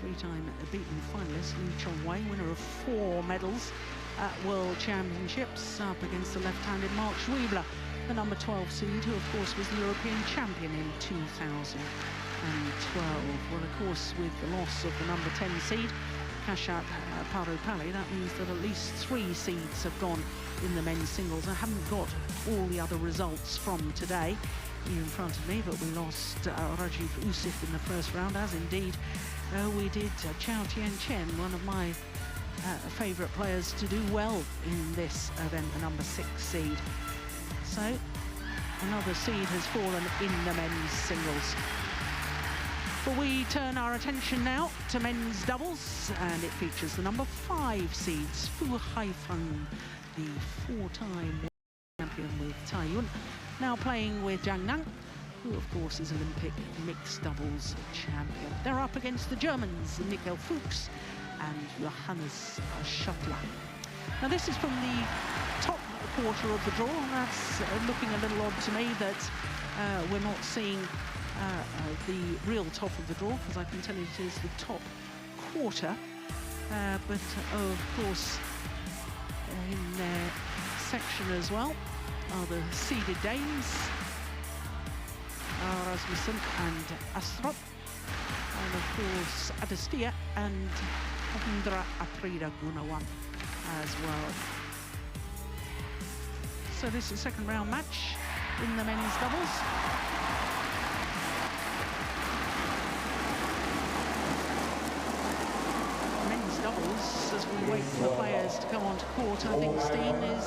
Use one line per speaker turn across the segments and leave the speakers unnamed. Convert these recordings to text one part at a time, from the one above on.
three-time beaten finalist Liu Chongwei, winner of 4 medals at World Championships, up against the left-handed Mark Schwiebler, the number 12 seed, who of course was the European champion in 2012. Well, of course, with the loss of the number 10 seed, Kashat Parupalli, that means that at least 3 seeds have gone in the men's singles. I haven't got all the other results from today here in front of me, but we lost Rajiv Usif in the first round, as indeed we did Chao Tianchen, one of my favourite players to do well in this event, the number 6 seed. So another seed has fallen in the men's singles. But we turn our attention now to men's doubles, and it features the number 5 seeds, Haifeng, the 4-time champion with Tai Yun, now playing with Zhang, who of course is Olympic mixed doubles champion. They're up against the Germans, FUCHS and Johannes SCHOETTLER. Now this is from the top quarter of the draw, and that's looking a little odd to me that we're not seeing the real top of the draw, because I can tell you it is the top quarter. But of course, in their section as well are the seeded dames, Rasmussen and Astrup, and of course Adestia and Hendra Aprida Gunawan as well. So this is a second round match in the men's doubles. Men's doubles, as we wait for the players to come onto court, I think Steen is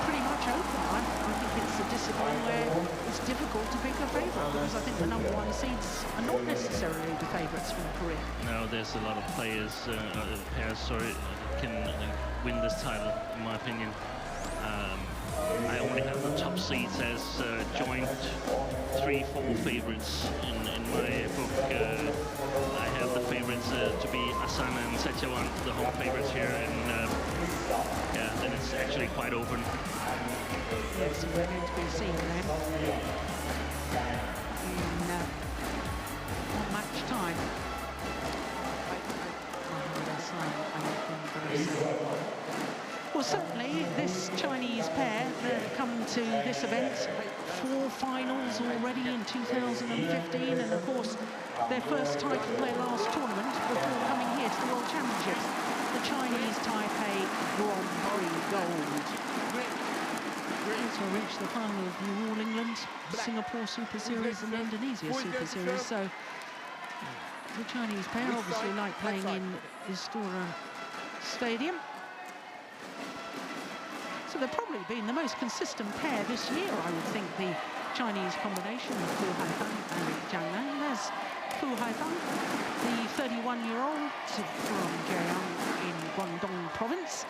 pretty much open. I think it's a discipline where it's difficult to pick a favourite, because I think the number 1 seeds are not necessarily the favourites from Korea.
No, there's a lot of players, pairs, sorry, can win this title, in my opinion. I only have the top seeds as joint 3-4 favorites in my book. I have the favorites to be Asana and Setyawan, the home favorites here, and yeah, then it's actually quite open.
Yes, we're going to be seeing them on match time. Well, certainly this Chinese pair come to this event 4 finals already in 2015, and of course their first title their last tournament before coming here to the World Championships, the Chinese Taipei Grand Prix Gold. Also reached the final of New All England, Singapore Super Series and Indonesia Super Series. So the Chinese pair obviously like playing in Istora Stadium. So they've probably been the most consistent pair this year, I would think, the Chinese combination of Fu Haifeng and Zhang. There's Fu Haifeng, the 31-year-old from Jiang in Guangdong province.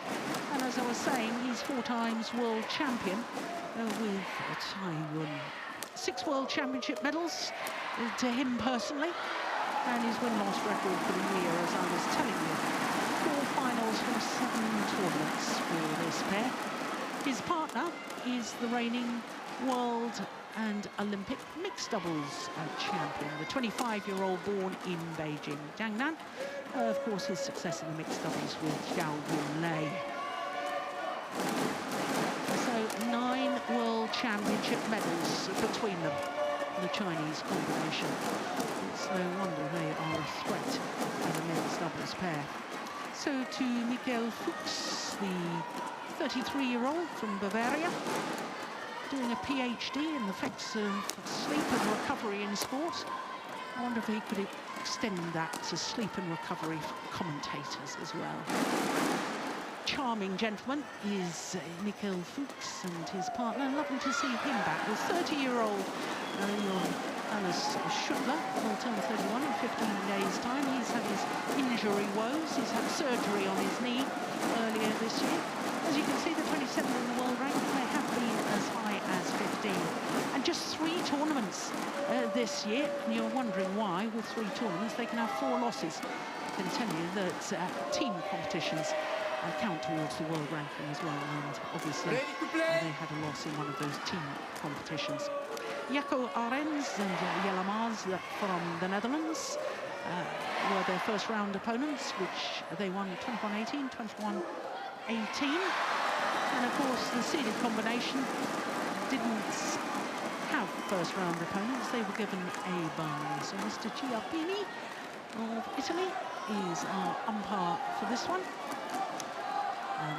And as I was saying, he's 4 times world champion with Tai Yun. 6 world championship medals to him personally, and his win-loss record for the year, as I was telling you, 4 finals from 7 tournaments for this pair. His partner is the reigning world and Olympic mixed doubles champion, the 25-year-old born in Beijing, Zhang Nan. Of course, his success in the mixed doubles with Zhao Yunlei. So 9 world championship medals between them, the Chinese combination. It's no wonder they are a threat as a men's doubles pair. So to Michael Fuchs, the 33-year-old from Bavaria, doing a PhD in the effects of sleep and recovery in sport. I wonder if he could extend that to sleep and recovery for commentators as well. Charming gentleman is Michael Fuchs and his partner. Lovely to see him back. The 30-year-old Johannes SCHOETTLER will turn 31 in 15 days' time. He's had his injury woes. He's had surgery on his knee earlier this year. As you can see, the 27th in the world rank may have been as high as 15. And just 3 tournaments this year. And you're wondering why, with 3 tournaments, they can have 4 losses. I can tell you that team competitions count towards the world ranking as well. And obviously, they had a loss in one of those team competitions. Jaco Arends and Jellemars from the Netherlands their first round opponents, which they won 21-18, 21-18. And of course, the seeded combination didn't have first round opponents. They were given a bye. So Mr. Chiappini of Italy is our umpire for this one.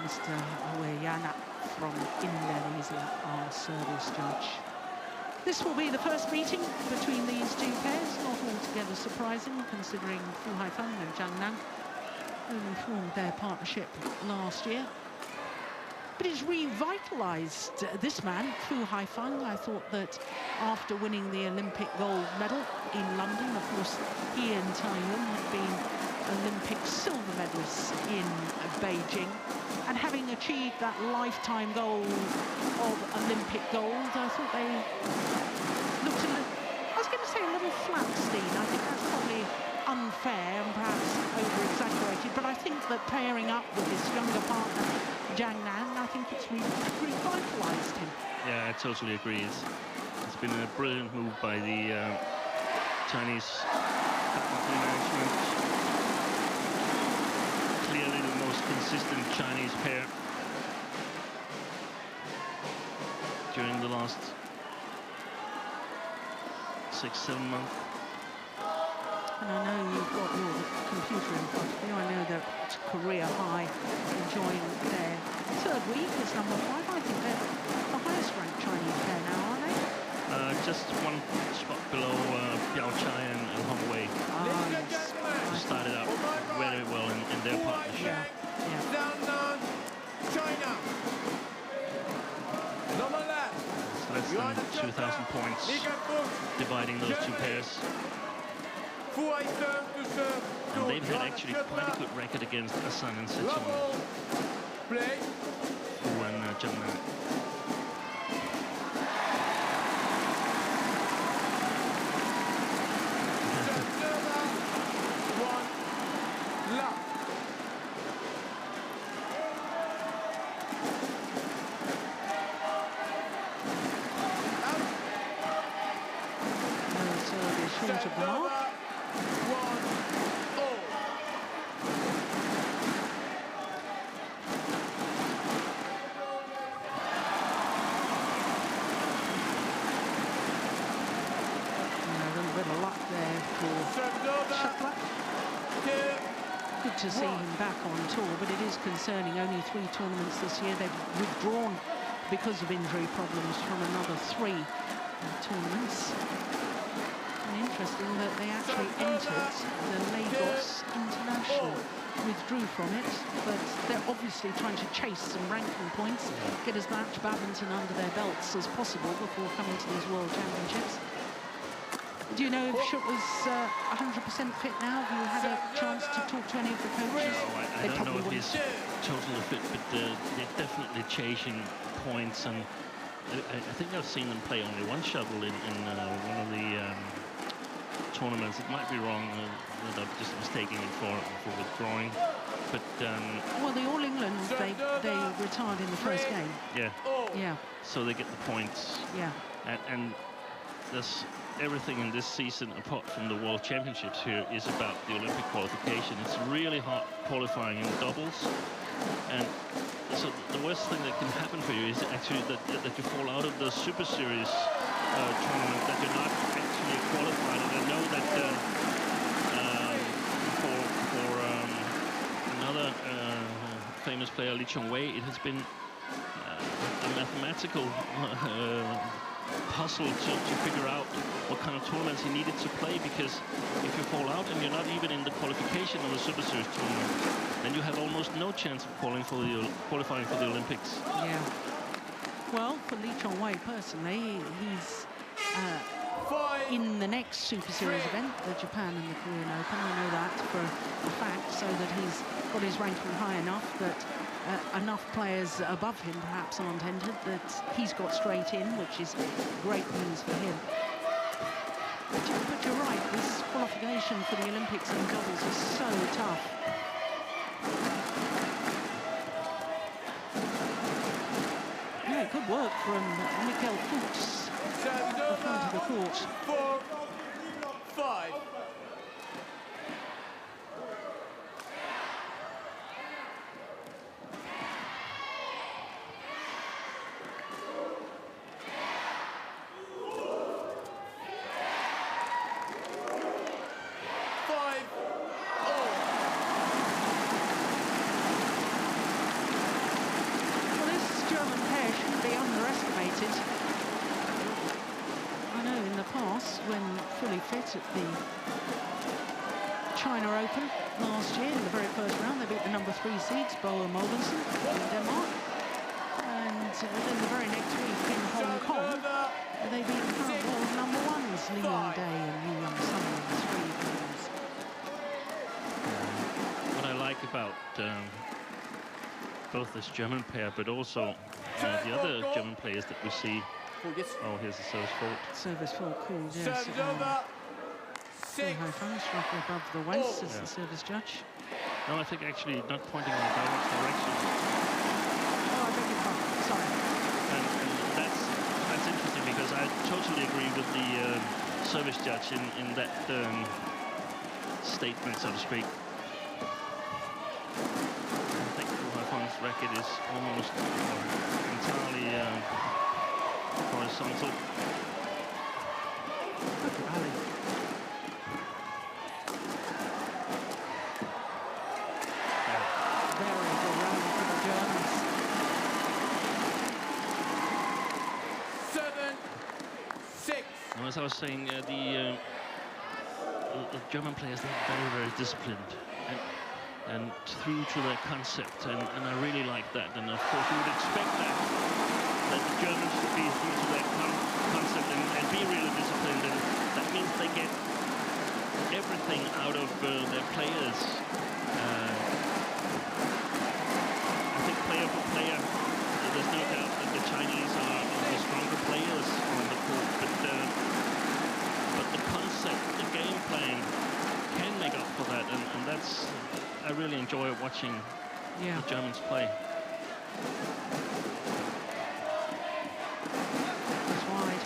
Mr. Aweyana from Indonesia, our service judge. This will be the first meeting between these two pairs, not altogether surprising considering Fu Haifeng and Zhang only formed their partnership last year. But it's revitalized this man, Fu Haifeng. I thought that after winning the Olympic gold medal in London, of course, he and Taiyun had been Olympic silver medalists in Beijing. And having achieved that lifetime goal of Olympic gold, I thought they looked a little, I was going to say a little flat, Steen. I think that's probably unfair and perhaps over-exaggerated, but I think that pairing up with his younger partner, Zhang, I think it's revitalized him.
Yeah, I totally agree. It's been a brilliant move by the Chinese management. Clearly the most consistent Chinese pair during the last 6-7 months.
And I know you've got your computer in front of you. I know that Korea High enjoying their third week as number 5. I think they're the highest ranked Chinese pair now, aren't they?
Just one spot below Biao Chai and Hong Wei.
Yes.
Started out very well in their partnership.
Yeah.
China.
It's less than 2,000 points dividing those two pairs. And they've had actually quite a good record against Asan and Sichuan. Fu and Zhang.
Short of the mark. Good to see him back on tour, but it is concerning. Only 3 tournaments this year. They've withdrawn because of injury problems from another 3 tournaments. And interesting that they actually entered the Lagos International, withdrew from it, but they're obviously trying to chase some ranking points, get as much badminton under their belts as possible before coming to these World Championships. Do you know if SCHOETTLER's 100% fit now? Have you had a chance to talk to any of the coaches?
No, I don't know if he's totally fit, but they're definitely chasing points. And I think I've seen them play only one shuttle in one of the tournaments. It might be wrong, that I'm just mistaking it for withdrawing. But
well, the All England, they retired in the first game.
Yeah. So they get the points.
Yeah.
And there's everything in this season, apart from the World Championships here, is about the Olympic qualification. It's really hard qualifying in doubles, and so the worst thing that can happen for you is actually that you fall out of the Superseries tournament, that you're not actually qualified. And I know that for another famous player, Li Chongwei, it has been a mathematical puzzle to figure out what kind of tournaments he needed to play, because if you fall out and you're not even in the qualification of the Super Series tournament, then you have almost no chance of qualifying for the Olympics.
Yeah. Well, for Li Chongwei personally, he's in the next Super Series event, the Japan and the Korean Open. I know that for a fact, so that he's got his ranking high enough that enough players above him perhaps aren't entered, that he's got straight in, which is great news for him. But you're right, this qualification for the Olympics in doubles is so tough. Yeah, good work from Michael FUCHS at the front of the court.
4-5.
result at the China Open last year. In the very first round, they beat the number 3 seeds, Boa Mogensen in Denmark. And then the very next week in Hong Kong, they beat the current world number 1s, Li Yongday and Yu Young Sun in 3 games.
What I like about both this German pair, but also the other German players that we see. Oh, here's the service fault.
Service fault called, yes. Haifeng slightly above the waist as the service judge.
No, I think actually not pointing in the direction.
Oh, I beg your pardon. Sorry.
And that's interesting because I totally agree with the service judge in that statement, so to speak. I think Haifeng's racket is almost entirely horizontal.
Good rally. Very good rally for the Germans.
7-6.
Now, as I was saying, the German players, they're very, very disciplined and true to their concept, and I really like that. And of course, you would expect that the Germans should be true to their concept and be really disciplined, and that means they get everything out of their players. I think player for player, there's no doubt that the Chinese are the stronger players on the court, but the concept, the game plan can make up for that, and that's, I really enjoy watching the Germans play.
That's wide.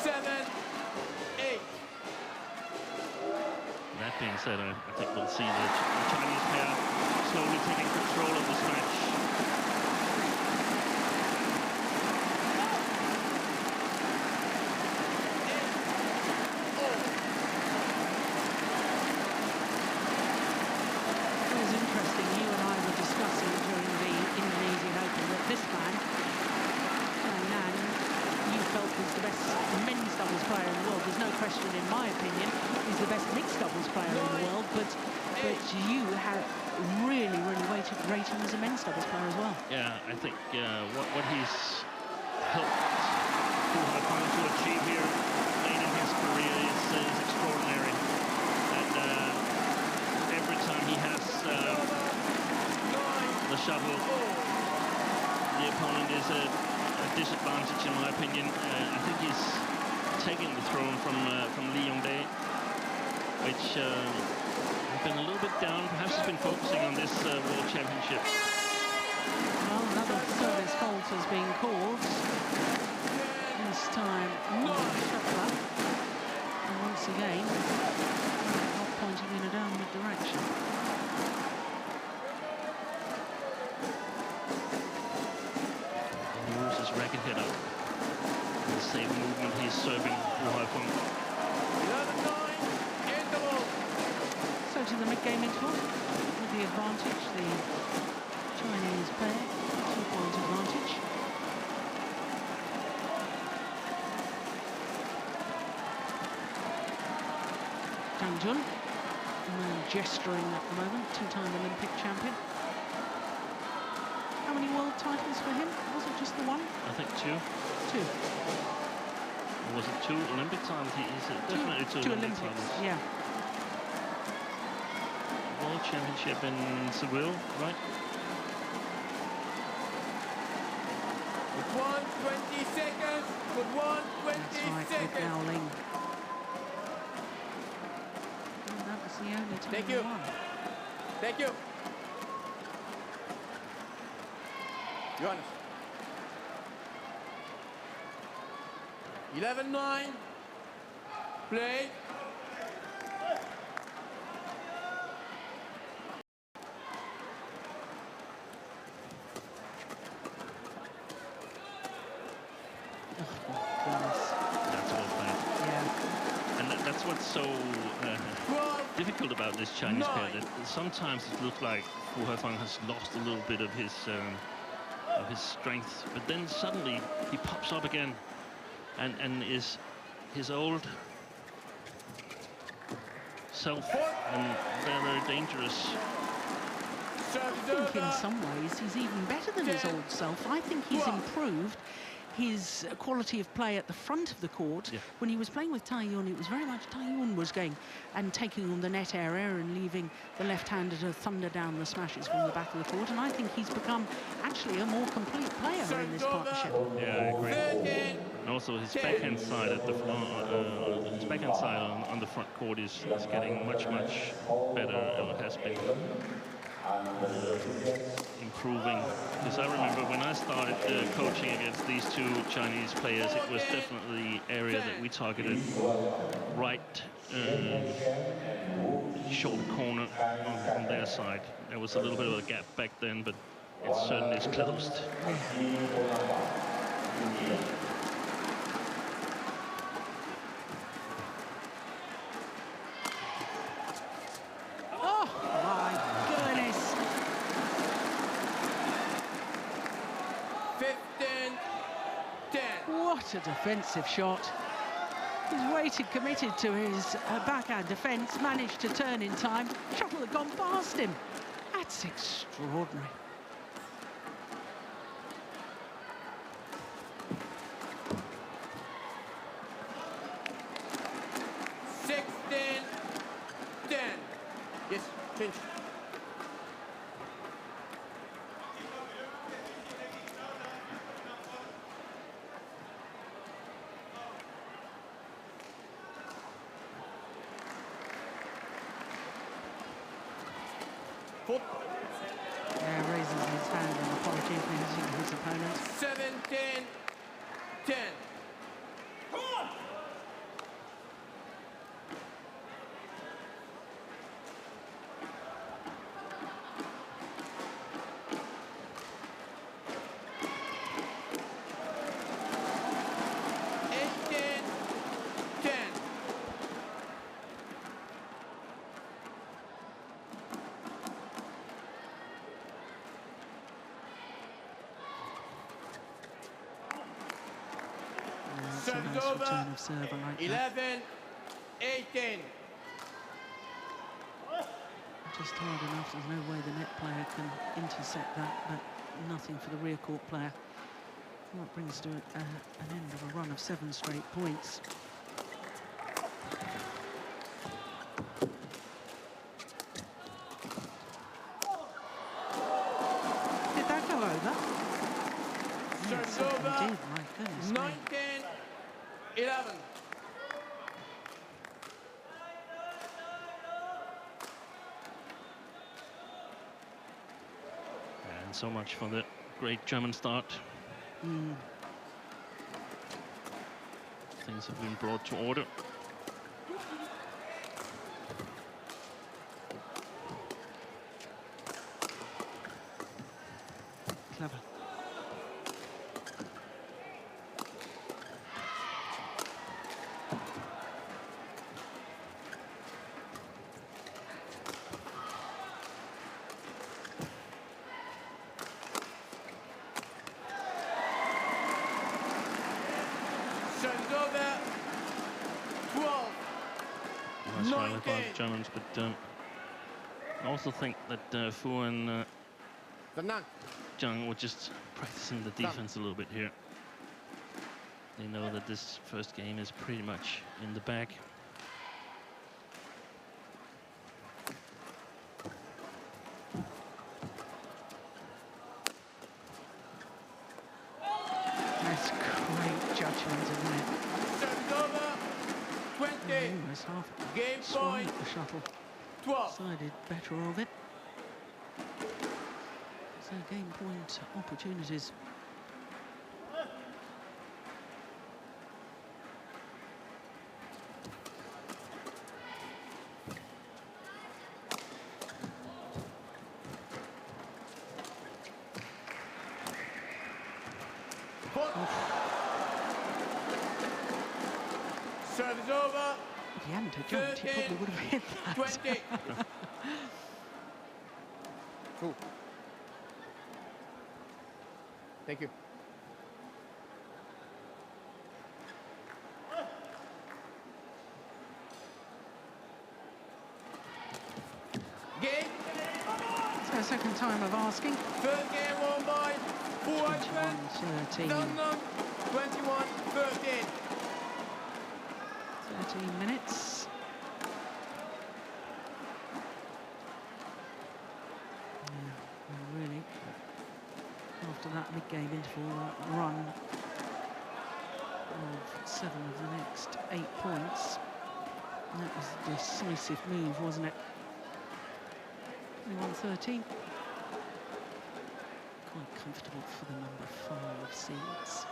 7-8.
That being said, I think we'll see the Chinese pair slowly taking control of this match.
It was interesting, you and I were discussing during the Indonesian Open that this man, Zhang, you felt was the best men's doubles player in the world. There's no question, in my opinion, he's the best mixed doubles player in the world, but you have really rate him as a men's doubles player as well.
Yeah, I think what he's helped Haifeng to achieve here late in his career is extraordinary. And every time he has the shuttle, the opponent is a disadvantage, in my opinion. I think he's taking the throne from Li Yongday, which has been a little bit down. Perhaps he's been focusing on this World Championship.
Well, another service fault has been called. This time on SCHOETTLER. And once again, not pointing in a downward direction.
He moves his racket head up. In the same movement he's serving Haifeng.
11-9. Interval.
So to the mid-game interval, with the advantage, the Chinese pair, 2-point advantage. Zhang, gesturing at the moment, 2-time Olympic champion. How many world titles for him? Was it just the one?
I think 2.
2.
Or was it 2 Olympic titles? He's definitely 2 Olympic titles.
Yeah.
World Championship in Seville, right?
With 1:20 seconds. With 1:20
That's right, with
seconds.
Dowling. And that was the only time
Thank
he
you.
won.
Thank you. Johannes. 11-9. Play.
That's all bad.
Yeah.
And that's what's so difficult about this Chinese pair. That sometimes it looks like Haifeng has lost a little bit of his strength, but then suddenly he pops up again and is his old self and very, very dangerous.
I think in some ways he's even better than his old self. I think he's improved his quality of play at the front of the court.
Yeah.
When he was playing with Taiyun, it was very much Taiyun was going and taking on the net area and leaving the left-hander to thunder down the smashes from the back of the court. And I think he's become actually a more complete player in this partnership.
Yeah, I agree. And also his backhand side at the his backhand side on the front court is getting much better. It has been improving, because I remember when I started coaching against these two Chinese players, it was definitely the area that we targeted, right short corner on their side. There was a little bit of a gap back then, but it certainly is closed.
What a defensive shot. He's waited, committed to his backhand defence, managed to turn in time. Shuttle had gone past him. That's extraordinary.
Yes, change.
Yeah, raises his hand in apology for hitting his opponent.
17-10.
Nice return of serve, I like
11-18.
Just hard enough. There's no way the net player can intercept that, but nothing for the rear court player. That brings to an end of a run of 7 straight points. Did that go over? Yes, it did. My goodness.
19-11.
And so much for the great German start. Things have been brought to order.
Clever.
Germans, but I also think that Fu and Zhang were just practicing the defense a little bit here. They know that this first game is pretty much in the bag.
That's great judgment, isn't it? Almost half
game point.
The shuttle
12.
decided better of it. So game point opportunities.
Serve is over.
If he hadn't have jumped, he probably would have hit that.
20. Cool. Thank you.
second time of asking.
Third game won by Haifeng.
21-13.
Zhang, 21-13.
13 minutes. Yeah, really, after that mid-game interval run of 7 of the next 8 points, that was a decisive move, wasn't it? 21-13. Quite comfortable for the number 5 seeds.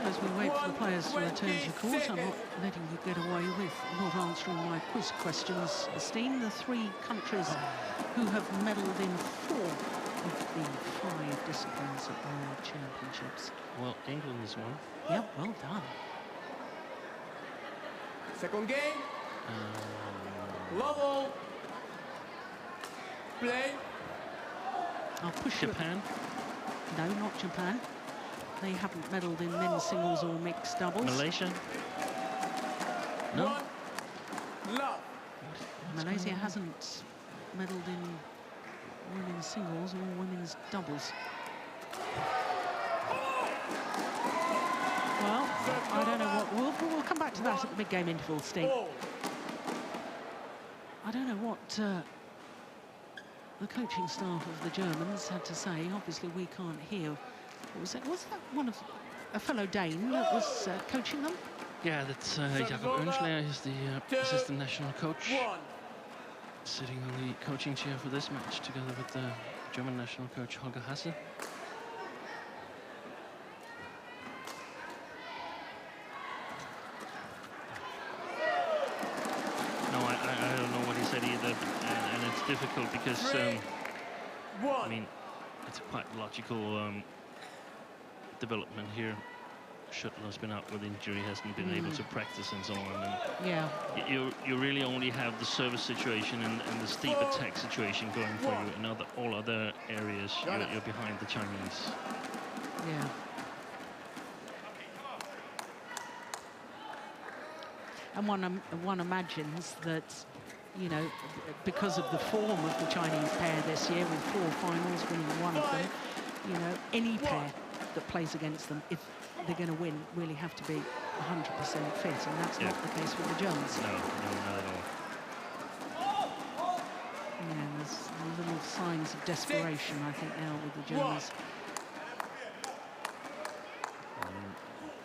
As we wait for the players to return to court, I'm not letting you get away with not answering my quiz questions, Steen. The 3 countries who have medalled in 4 of the 5 disciplines at World Championships.
Well, England is one.
Yep, well done.
Second game. Level. Play.
I'll push
Japan.
No, not Japan. They haven't medalled in men's singles or mixed doubles.
Malaysia. No.
One. Love.
Malaysia hasn't medalled in women's singles or women's doubles. Well, I don't know what... We'll come back to that at the mid-game interval, Steve. I don't know what the coaching staff of the Germans had to say. Obviously, we can't hear. Was that one of a fellow Dane that was coaching them?
Yeah, that's Jakob Oensler. He's the assistant national coach. Sitting on the coaching chair for this match together with the German national coach Holger Hasse. No, I don't know what he said either, and it's difficult because I mean, it's a quite logical development here. Schuettler's been out with injury, hasn't been able to practice and so on. And
yeah.
You really only have the service situation and the steep attack situation going for you. In all other areas, you're behind the Chinese.
Yeah. And one imagines that, you know, because of the form of the Chinese pair this year, with 4 finals, winning 1 of them, you know, any pair that plays against them, if they're going to win, really have to be 100% fit, and that's not the case with the Germans.
No, not at all.
Yeah, there's little signs of desperation, I think, now with the Germans.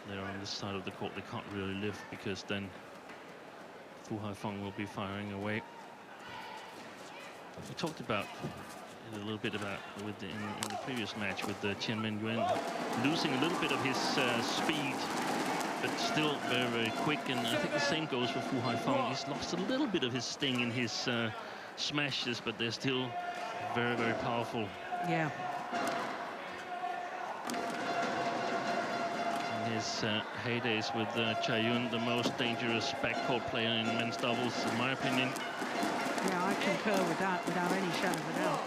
They're on this side of the court, they can't really lift, because then Haifeng will be firing away. We talked about a little bit about in the previous match with the Tianmen Yuan losing a little bit of his speed, but still very, very quick. And I think the same goes for Haifeng. He's lost a little bit of his sting in his smashes, but they're still very, very powerful.
Yeah.
In his heydays with Chai Yun, the most dangerous backcourt player in men's doubles, in my opinion.
Yeah, I concur with that without any shadow of a doubt.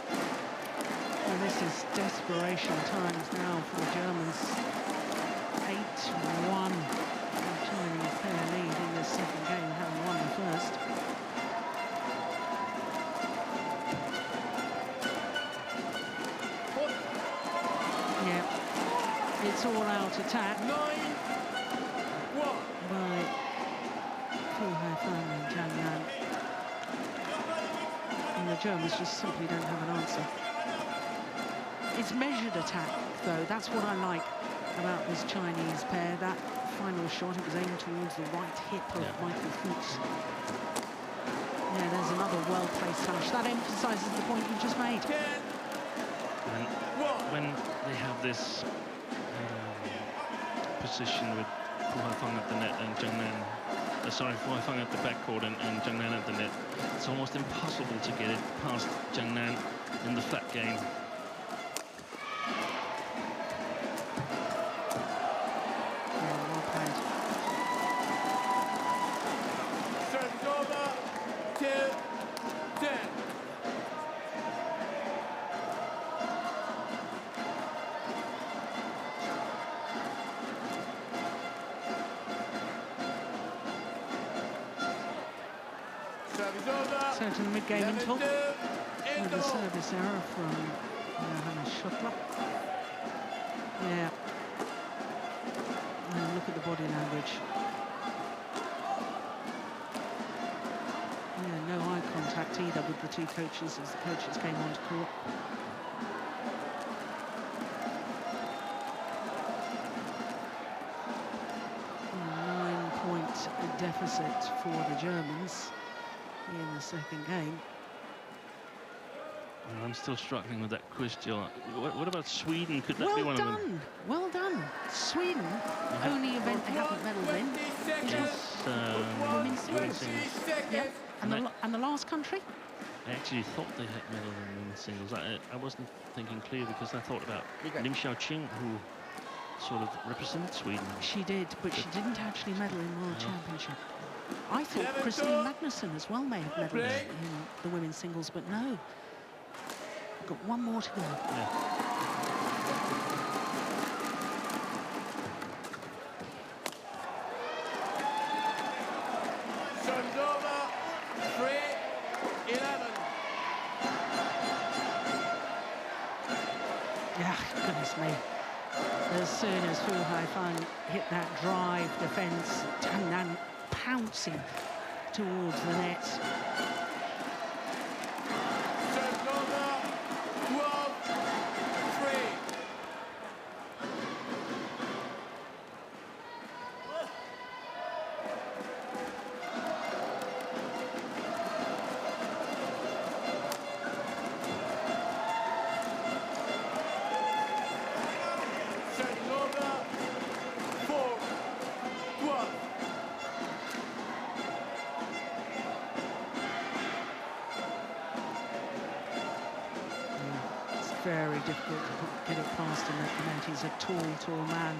And this is desperation times now for the Germans. 8-1. The Chinese pair lead in this second game, having won the first. Yeah, it's all out attack by Germans just simply don't have an answer. It's measured attack, though. That's what I like about this Chinese pair. That final shot, it was aimed towards the right hip of Michael Fuchs. Yeah, there's another well-placed touch. That emphasises the point you just made.
And when they have this position with Haifeng at the net and Zhang, Haifeng at the backcourt and Zhang at the net, it's almost impossible to get it past Zhang in the flat game.
So to the mid-game interval with a service error from Johannes SCHOETTLER. Yeah. And look at the body language. Yeah, no eye contact either with the two coaches as the coaches came onto court. A 9-point deficit for the Germans in the second game.
Well, I'm still struggling with that quiz, Jill. What about Sweden? Could that be one of them?
Well done. Sweden, only event they haven't medalled in.
Yes,
women's singles. Yep. And the last country?
I actually thought they had medalled in women's singles. I wasn't thinking clear because I thought about Lim Xiaoqing, who sort of represented Sweden.
She did, but she didn't actually medal in World Championship. I thought Christine Magnusson as well may have medalled in the women's singles, but no. Got one more to go.
Yeah.
Serves over, 3-11.
Yeah, goodness me. As soon as Haifeng hit that drive defence, Zhang pouncing towards the net.
Serves over, 12-3. Serves over, 4-12.
Very difficult to get it past him at the net. He's a tall man,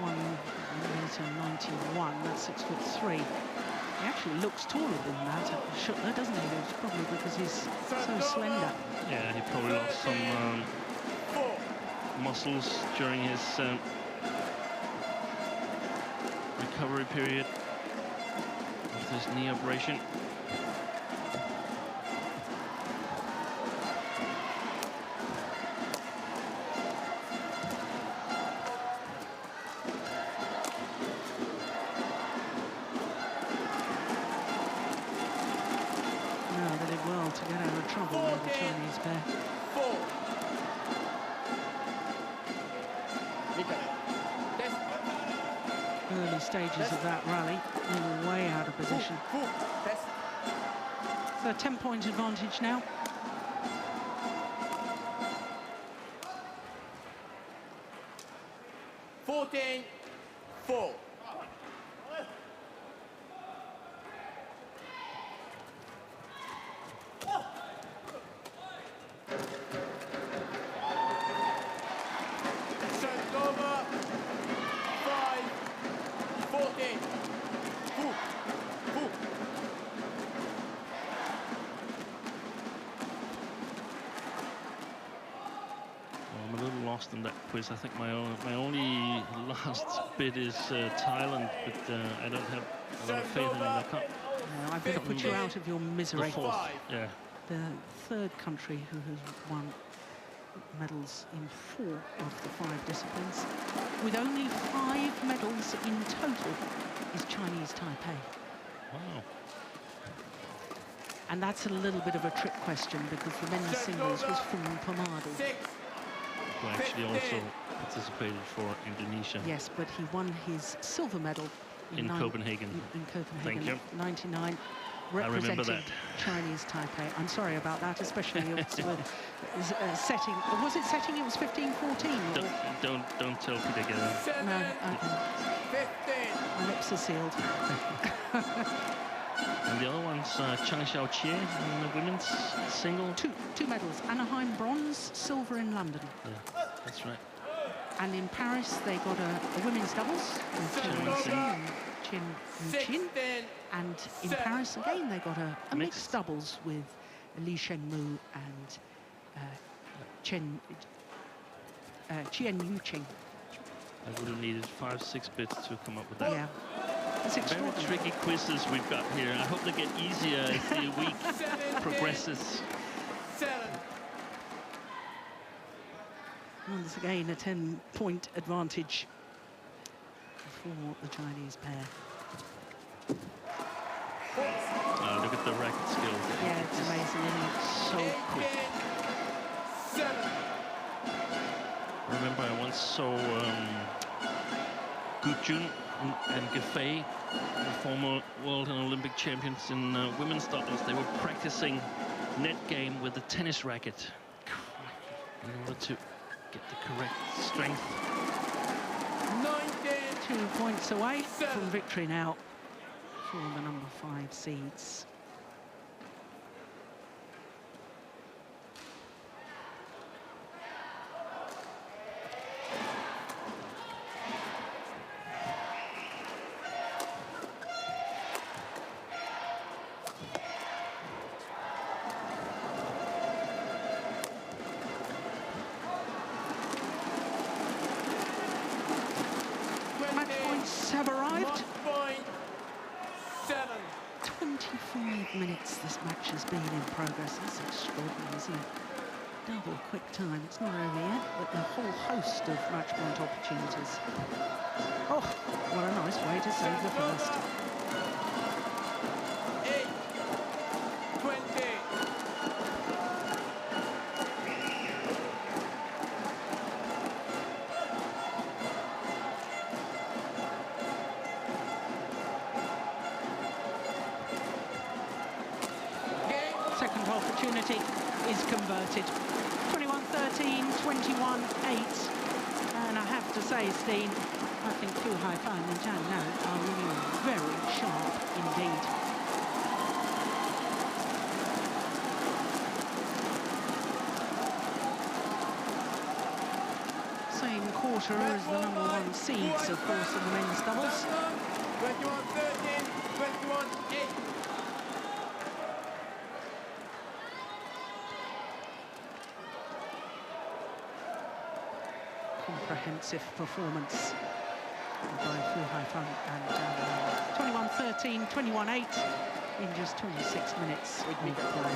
1m91, that's 6'3". He actually looks taller than that, SCHOETTLER, doesn't he? It's probably because he's so slender.
Yeah, he probably lost some muscles during his recovery period of this knee operation.
To get out of trouble with the Chinese pair. Early stages of that rally, they were way out of position. So a 10-point advantage now.
(14-4).
In that quiz, I think my only last bid is Thailand, but I don't have a lot of faith in them. I can't.
No, I've got to put you out of your misery.
The fourth, yeah.
The third country who has won medals in 4 of the 5 disciplines, with only 5 medals in total, is Chinese Taipei.
Wow.
And that's a little bit of a trick question because the men's singles was from Pomadu.
Who actually also participated for Indonesia.
Yes, but he won his silver medal
in Copenhagen.
In Copenhagen,
Thank you.
99,
I remember
representing
that.
Chinese Taipei. I'm sorry about that, especially setting. Was it setting? It was 15-14.
Don't tell Peter again.
No, okay.
15.
My lips are sealed.
And the other one's Chang Xiaoqie in the women's single.
Two medals. Anaheim bronze, silver in London.
Yeah, that's right.
And in Paris, they got a women's doubles with Chen Yuqin. And in Paris, again, they got a mixed doubles with Li Shenmu and Chien Yuqing.
I would have needed 5-6 bits to come up with that.
Yeah. It's
Very tricky quizzes we've got here. I hope they get easier as the week progresses.
7.
Once again, a 10-point advantage for the Chinese pair.
Look at the racket skills.
Yeah, it's amazing, isn't it? So quick.
7.
I remember I once saw Gu Jun and Gefei, the former world and Olympic champions in women's doubles. They were practicing net game with the tennis racket in order to get the correct strength.
19.
2 points away from victory now for the number 5 seeds. Have arrived.
7.
25 minutes this match has been in progress. That's extraordinary, isn't it? Double quick time. It's not over yet, but a whole host of match point opportunities. Oh, what a nice way to save the first.
8. 20.
Second opportunity is converted. 21-13, 21-8. And I have to say, Steen, I think Haifeng and Zhang now are really very sharp indeed. Same quarter as the number 1 seeds, of course, in the men's doubles.
21-13, 21-8.
Comprehensive performance by Haifeng and 21-13, 21-8 in just 26 minutes of play.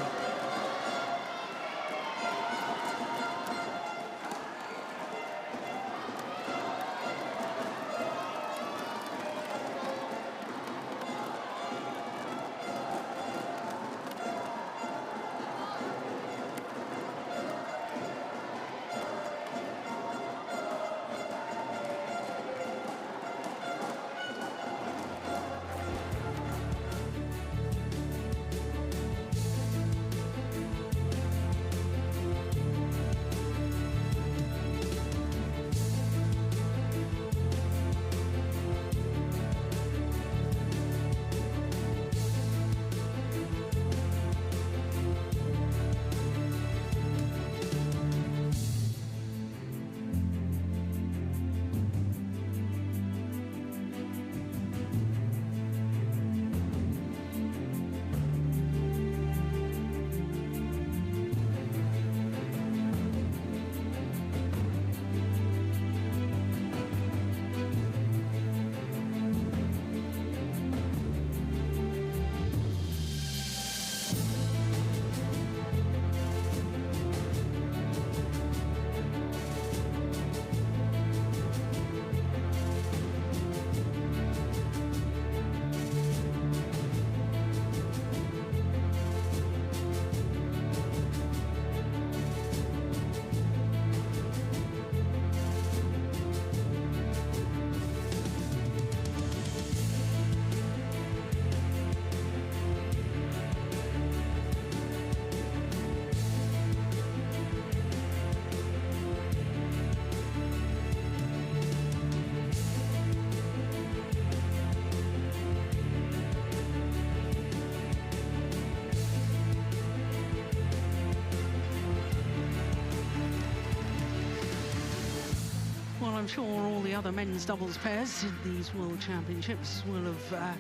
Well, I'm sure all the other men's doubles pairs in these World Championships will have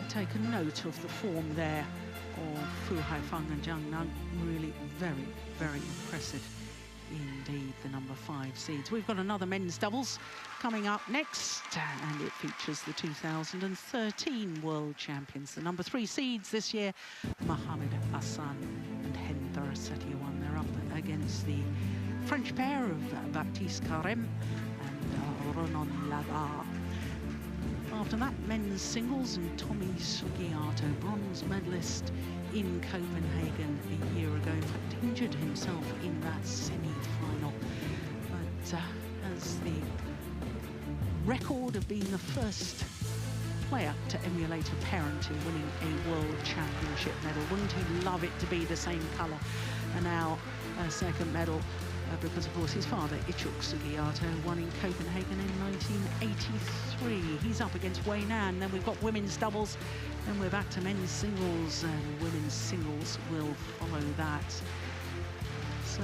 taken note of the form there of Haifeng and Zhang. Really very, very impressive indeed, the number 5 seeds. We've got another men's doubles coming up next, and it features the 2013 World Champions. The number 3 seeds this year, Mohamed Hassan and Hender Setiawan. They're up against the French pair of Baptiste Carême and Ronan Labar. After that, men's singles, and Tommy Sugiarto, bronze medalist in Copenhagen a year ago. In fact, injured himself in that semi-final, but has the record of being the first player to emulate a parent in winning a World Championship medal. Wouldn't he love it to be the same colour? And now a second medal, because of course his father, Ichuk Sugiarto, won in Copenhagen in 1983. He's up against Wei Nan. Then we've got women's doubles, then we're back to men's singles, and women's singles will follow that. So,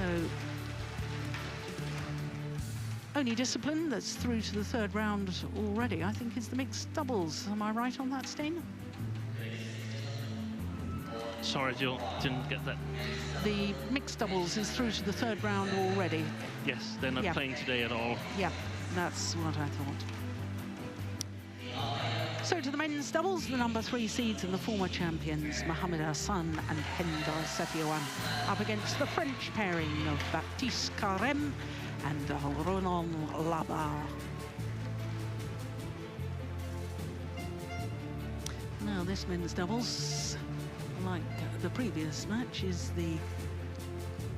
only discipline that's through to the third round already, I think, is the mixed doubles. Am I right on that, Steen?
Sorry, Jill, didn't get that.
The mixed doubles is through to the third round already.
Yes, they're not playing today at all.
Yeah, that's what I thought. So to the men's doubles, the number 3 seeds and the former champions, Mohamed Hassan and Hender Setiawan, up against the French pairing of Baptiste Carême and Ronan Labar. Now this men's doubles, like the previous match, is the